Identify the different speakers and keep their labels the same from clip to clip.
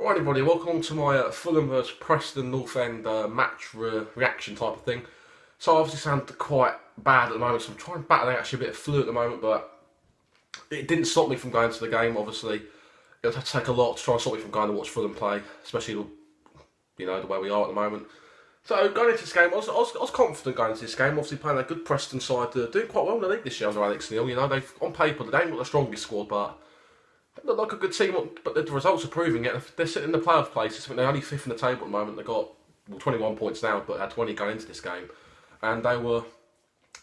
Speaker 1: Right, everybody, welcome to my Fulham vs Preston North End match reaction type of thing. So I obviously sound quite bad at the moment, so I'm trying to battle actually a bit of flu at the moment, but it didn't stop me from going to the game, obviously. It would have to take a lot to try and stop me from going to watch Fulham play, especially, the way we are at the moment. So going into this game, I was confident going into this game, obviously playing a good Preston side, doing quite well in the league this year under Alex Neil. They've, on paper, they ain't got the strongest squad, but they look like a good team, but the results are proving it. They're sitting in the playoff places. I think they're only fifth in the table at the moment. They've got 21 points now, but had 20 going into this game. And they were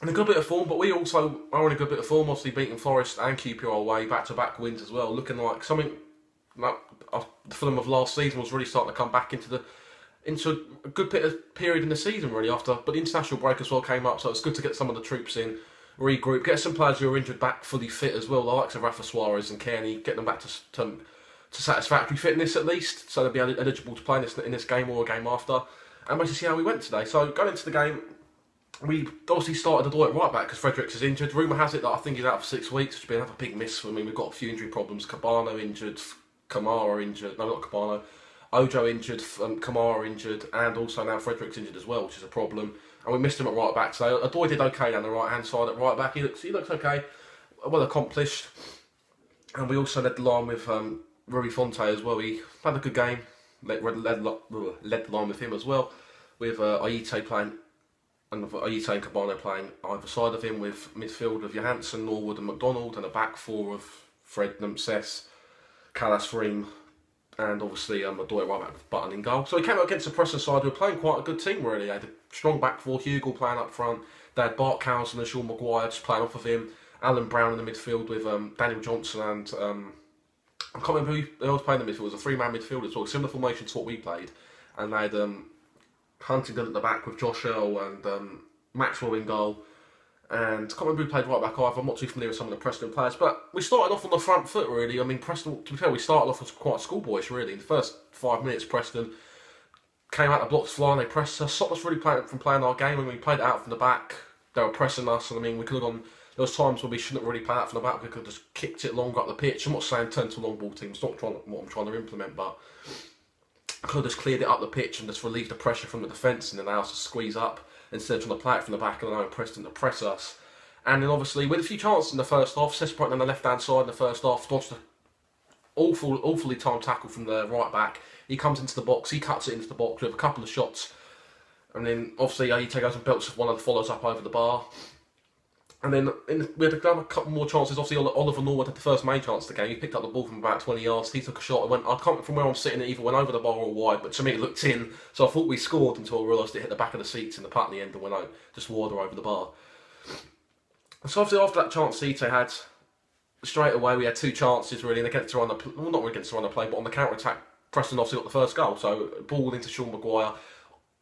Speaker 1: in a good bit of form, but we also are in a good bit of form, obviously beating Forest and QPR away, back-to-back wins as well, looking like something like the Fulham of last season was really starting to come back into a good bit of period in the season, really, but the international break as well came up, so it's good to get some of the troops in, regroup, get some players who are injured back fully fit as well, the likes of Rafa Suarez and Kearney, get them back to satisfactory fitness at least, so they'll be eligible to play in this game or a game after, and basically see how we went today. So going into the game, we obviously started the door at right back because Fredericks is injured. Rumour has it that I think he's out for 6 weeks, which would be another big miss for me. We've got a few injury problems. Cabano injured, Kamara injured, no, not Cabano. Ojo injured, Kamara injured, and also now Fredericks injured as well, which is a problem. And we missed him at right back. So Adoy did okay down the right hand side at right back. He looks okay, well accomplished. And we also led the line with Rui Fonte as well. He had a good game. Led the line with him as well, with Ayite playing. And Ayite and Cabano playing either side of him, with midfield of Johansson, Norwood and McDonald, and a back four of Fred, Cess, Callas, Ream, and obviously Adoy right back with Button in goal. So he came out against the Preston side who were playing quite a good team, really. They had a strong back four, Hugo playing up front. They had Barkhausen and Sean Maguire just playing off of him. Alan Brown in the midfield with Daniel Johnson and I can't remember who else playing in the midfield. It was a three-man midfield as well, similar formation to what we played. And they had Huntington at the back with Josh Earl and Maxwell in goal. And I can't remember who played right back either. I'm not too familiar with some of the Preston players. But we started off on the front foot, really. I mean, Preston, to be fair, we started off as quite schoolboyish, really. In the first 5 minutes, Preston came out the blocks flying. They pressed us, stopped us really from playing our game. When we played it out from the back, they were pressing us. And I mean, we could have gone. There was times when we shouldn't really play out from the back. We could have just kicked it longer up the pitch. I'm not saying turn to a long ball team. It's not what I'm trying to implement, but I could have just cleared it up the pitch and just relieved the pressure from the defence, and then allow us to squeeze up instead of trying to play it from the back and allowing Preston to press us. And then obviously, with a few chances in the first half, Cesbrook on the left-hand side in the first half dodged an awfully timed tackle from the right back. He comes into the box, he cuts it into the box with a couple of shots. And then obviously, Ayite goes and belts one of the follows up over the bar. And then we had a couple more chances. Obviously, Oliver Norwood had the first main chance of the game. He picked up the ball from about 20 yards. He took a shot. I can't remember from where I'm sitting, it either went over the bar or wide, but to me it looked in. So I thought we scored until I realised it hit the back of the seats in the Putney end and went out just wide or over the bar. So obviously after that chance Ayite had, straight away we had two chances really, and against the run of, well, not really against the run of play, but on the counter attack, Preston obviously got the first goal. So ball into Sean Maguire.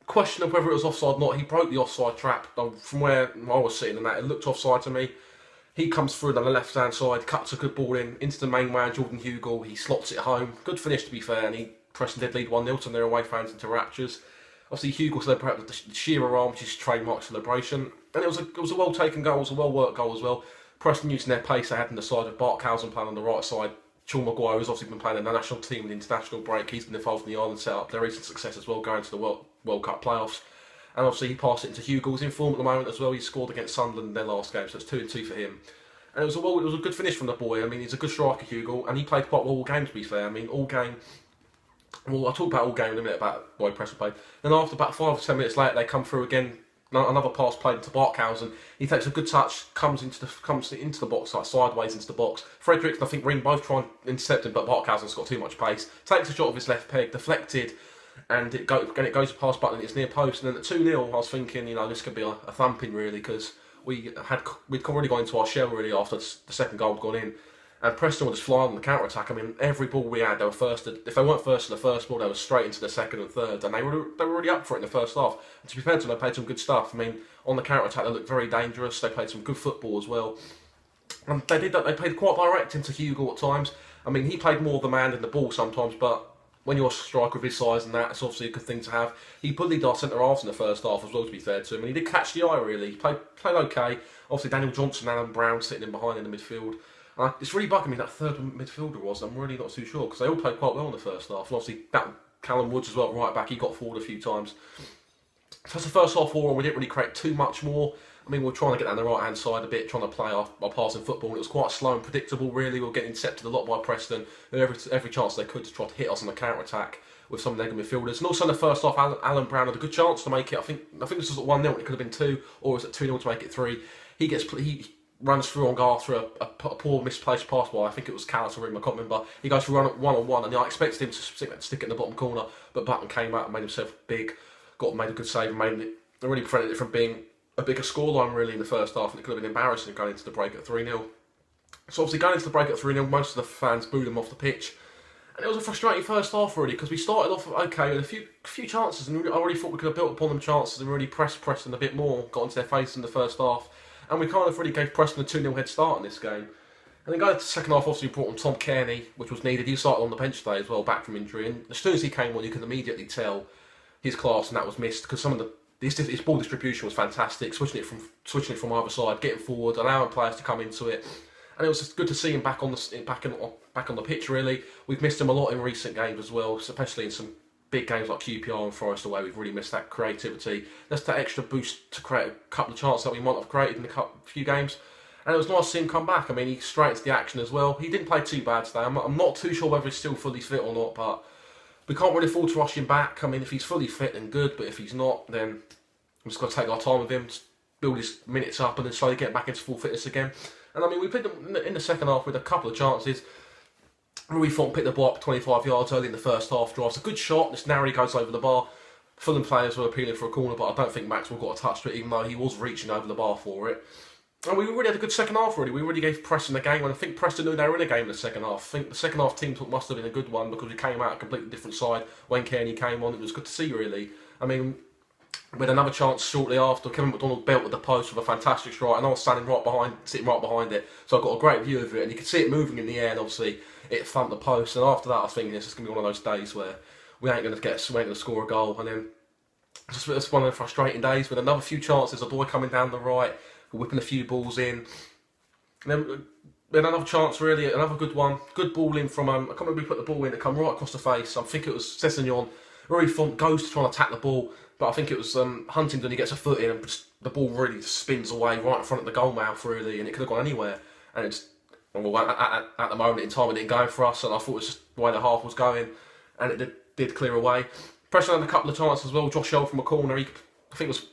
Speaker 1: Question of whether it was offside or not. He broke the offside trap. From where I was sitting and that, it looked offside to me. He comes through on the left hand side, cuts a good ball into the main man, Jordan Hugo. He slots it home. Good finish to be fair, and Preston did lead 1-0 to their away fans into raptures. Obviously Hugo celebrated the shearer arm, which is trademark celebration. And it was a well taken goal, it was a well worked goal as well. Preston using their pace they had on the side, with Barkhausen playing on the right side. Sean Maguire has obviously been playing in the national team in the international break. He's been involved in the Ireland setup. Their recent success as well, going to the World Cup playoffs. And obviously he passed it into Hugo, who's in form at the moment as well. He scored against Sunderland in their last game, so it's 2-2 for him. And it was a good finish from the boy. I mean, he's a good striker, Hugo, and he played quite well all game, to be fair. I mean, all game. Well, I'll talk about all game in a minute, about the way Preston played. Then after about 5 or 10 minutes later, they come through again. Another pass played into Barkhausen. He takes a good touch, comes into the box, like sideways into the box. Fredericks and I think Ring both try and intercept him, but Barkhausen's got too much pace. Takes a shot of his left peg, deflected, and it goes past Button. It's near post, and then at 2-0, I was thinking, this could be a thumping really, because we'd already gone into our shell really after the second goal had gone in. And Preston were just flying on the counter-attack. I mean, every ball we had, they were first. If they weren't first to the first ball, they were straight into the second and third. And they were already up for it in the first half. And to be fair to them, they played some good stuff. I mean, on the counter-attack, they looked very dangerous. They played some good football as well. And they did that. They played quite direct into Hugo at times. I mean, he played more the man than the ball sometimes, but when you're a striker of his size and that, it's obviously a good thing to have. He bullied our centre-halves in the first half as well, to be fair to him. And he did catch the eye, really. He played okay. Obviously, Daniel Johnson and Alan Brown sitting in behind in the midfield. It's really bugging me that third midfielder was. I'm really not too sure because they all played quite well in the first half. And obviously, that Callum Woods as well, right back, he got forward a few times. So that's the first half for, and we didn't really create too much more. I mean, we were trying to get down the right hand side a bit, trying to play our passing football, and it was quite slow and predictable, really. We were getting intercepted a lot by Preston, and every chance they could to try to hit us on the counter attack with some of their midfielders. And also in the first half, Alan Brown had a good chance to make it. I think this was at 1-0, it could have been 2, or was it 2-0 to make it 3. He runs through on goal through a poor misplaced pass by, I think it was Callis or him, I can't remember. He goes for run one-on-one, and I expected him to stick it in the bottom corner, but Button came out and made himself big, made a good save, and really prevented it from being a bigger scoreline really in the first half, and it could have been embarrassing going into the break at 3-0. So obviously going into the break at 3-0, most of the fans booed him off the pitch. And it was a frustrating first half really, because we started off okay with a few chances, and I really thought we could have built upon them chances and really pressed Preston a bit more, got into their face in the first half, and we kind of really gave Preston a 2-0 head start in this game. And then going into the second half, obviously we brought on Tom Kearney, which was needed. He started on the bench today as well, back from injury, and as soon as he came on, you could immediately tell his class, and that was missed because some of his ball distribution was fantastic, switching it from either side, getting forward, allowing players to come into it, and it was just good to see him back on the pitch. Really, we've missed him a lot in recent games as well, especially in some big games like QPR and Forest away. We've really missed that creativity. That's that extra boost to create a couple of chances that we might have created in a few games. And it was nice to see him come back. I mean, he straight into the action as well. He didn't play too bad today. I'm not too sure whether he's still fully fit or not, but we can't really afford to rush him back. I mean, if he's fully fit, then good, but if he's not, then we've just got to take our time with him, build his minutes up, and then slowly get back into full fitness again. And I mean, we played them in the second half with a couple of chances. Rui Font picked the ball up 25 yards early in the first half, drives a good shot, this narrowly goes over the bar. Fulham players were appealing for a corner, but I don't think Maxwell got a touch to it, even though he was reaching over the bar for it. And we really had a good second half, really. We really gave Preston a game, and I think Preston knew they were in a game in the second half. I think the second half team must have been a good one, because we came out a completely different side when Kearney came on. It was good to see, really. I mean, we had another chance shortly after. Kevin McDonald belted the post with a fantastic strike, and I was sitting right behind it, so I got a great view of it, and you could see it moving in the air, and obviously it thumped the post. And after that, I was thinking this is going to be one of those days where we ain't going to score a goal, and then it's one of the frustrating days with another few chances. A boy coming down the right, whipping a few balls in, and then another chance, really, another good one, good ball in from I can't remember who put the ball in. It come right across the face. I think it was Sessegnon. Rui Font goes to try and attack the ball, but I think it was Huntington. He gets a foot in, and the ball really spins away right in front of the goal mouth, really, and it could have gone anywhere. And it's at the moment in time, it didn't go for us, and I thought it was just the way the half was going, and it did clear away. Preston had a couple of chances as well. Josh Hill from a corner, I think it was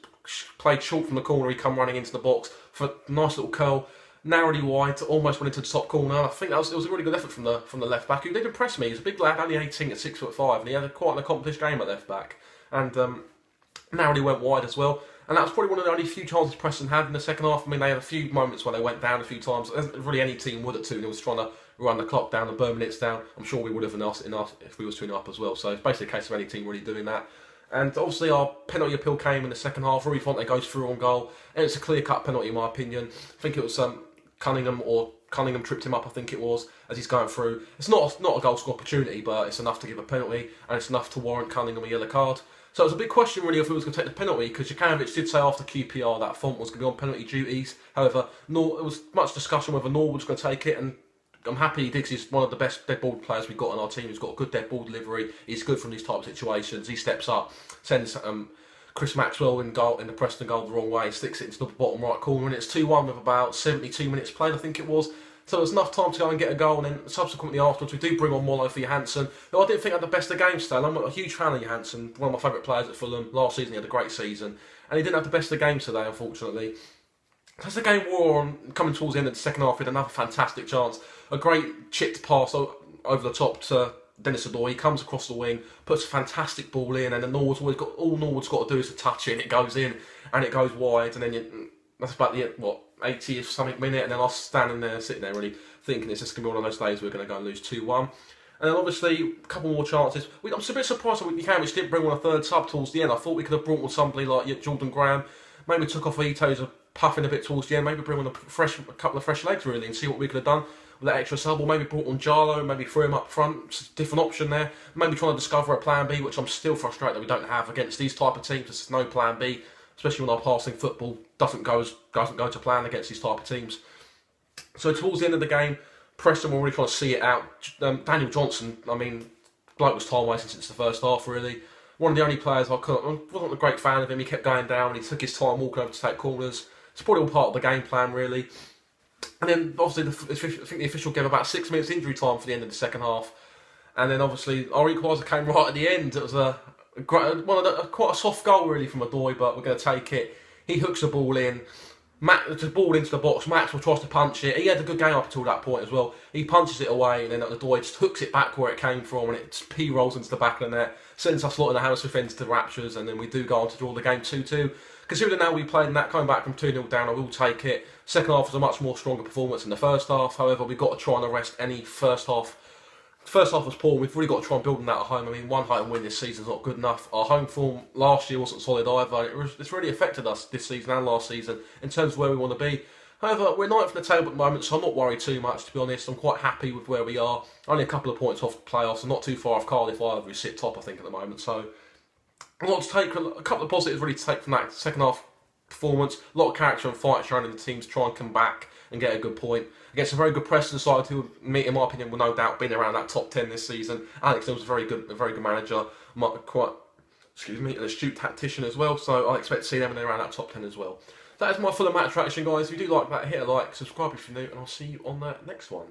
Speaker 1: played short from the corner. He come running into the box for a nice little curl, narrowly wide, almost went into the top corner. I think it was a really good effort from the left back, who did impress me. He's a big lad, only 18 at 6'5", and he had quite an accomplished game at left back, and narrowly went wide as well. And that was probably one of the only few chances Preston had in the second half. I mean, they had a few moments where they went down a few times. As really any team would at 2-0, was trying to run the clock down and burn minutes down. I'm sure we would have if we was 2-0 up as well. So it's basically a case of any team really doing that. And obviously our penalty appeal came in the second half. Rui Fonte goes through on goal, and it's a clear-cut penalty in my opinion. I think it was Cunningham tripped him up, I think it was, as he's going through. It's not a goal score opportunity, but it's enough to give a penalty, and it's enough to warrant Cunningham a yellow card. So it was a big question really if he was going to take the penalty, because Jukanovic did say after QPR that Font was going to be on penalty duties. However, it was much discussion whether Norwood was going to take it, and I'm happy he did, 'cause he's one of the best dead ball players we've got on our team. He's got a good dead ball delivery. He's good from these type of situations. He steps up, sends Chris Maxwell in the Preston goal the wrong way, sticks it into the bottom right corner, and it's 2-1 with about 72 minutes played, I think it was. So there's enough time to go and get a goal, and then subsequently afterwards we do bring on Mollo for Johansson, who I didn't think had the best of games today. I'm a huge fan of Johansson, one of my favourite players at Fulham. Last season he had a great season, and he didn't have the best of games today, unfortunately. As the game wore on, coming towards the end of the second half, we had another fantastic chance. A great chipped pass over the top to Dennis Adore. He comes across the wing, puts a fantastic ball in, and then all Norwood's got to do is to touch it, and it goes in, and it goes wide, and then that's about the 80th something minute, and then I was standing there, sitting there, really thinking it's just going to be one of those days we're going to go and lose 2-1. And then obviously a couple more chances. I'm a bit surprised that Jukanovic didn't bring on a third sub towards the end. I thought we could have brought on somebody like Jordan Graham. Maybe took off Ito's puffing a bit towards the end. Maybe bring on a couple of fresh legs really, and see what we could have done with that extra sub. Or maybe brought on Jarlo, maybe threw him up front. It's a different option there. Maybe trying to discover a plan B, which I'm still frustrated that we don't have against these type of teams. There's no plan B, especially when our passing football doesn't go to plan against these type of teams. So towards the end of the game, Preston were really trying to see it out. Daniel Johnson, I mean, bloke was time wasting since the first half, really. One of the only players I wasn't a great fan of him. He kept going down. He took his time walking over to take corners. It's probably all part of the game plan, really. And then obviously, I think the official gave about 6 minutes injury time for the end of the second half. And then obviously our equaliser came right at the end. It was quite a soft goal really from Adoy, but we're going to take it. He hooks the ball in. Matt just ball into the box. Maxwell tries to punch it. He had a good game up until that point as well. He punches it away, and then Adoy just hooks it back where it came from, and it just p-rolls into the back of the net, sends us lot in the house defence to raptures, and then we do go on to draw the game 2-2. Considering now we played in that, coming back from 2-0 down, I will take it. Second half was a much more stronger performance than the first half. However, we've got to try and arrest any first half. First half was poor. We've really got to try and build on that at home. I mean, one home win this season is not good enough. Our home form last year wasn't solid either. It's really affected us this season and last season in terms of where we want to be. However, we're ninth in the table at the moment, so I'm not worried too much, to be honest. I'm quite happy with where we are. Only a couple of points off the playoffs, and not too far off Cardiff either, who sit top, I think, at the moment. So, a lot to take, a couple of positives really to take from that second half performance. A lot of character and fight shown in the team to try and come back and get a good point against a very good Preston side who, in my opinion, will no doubt been around that top 10 this season. Alex Neil's a very good manager, quite an astute tactician as well. So I expect to see them in around that top 10 as well. That is my Fulham match reaction, guys. If you do like that, hit a like, subscribe if you're new, and I'll see you on the next one.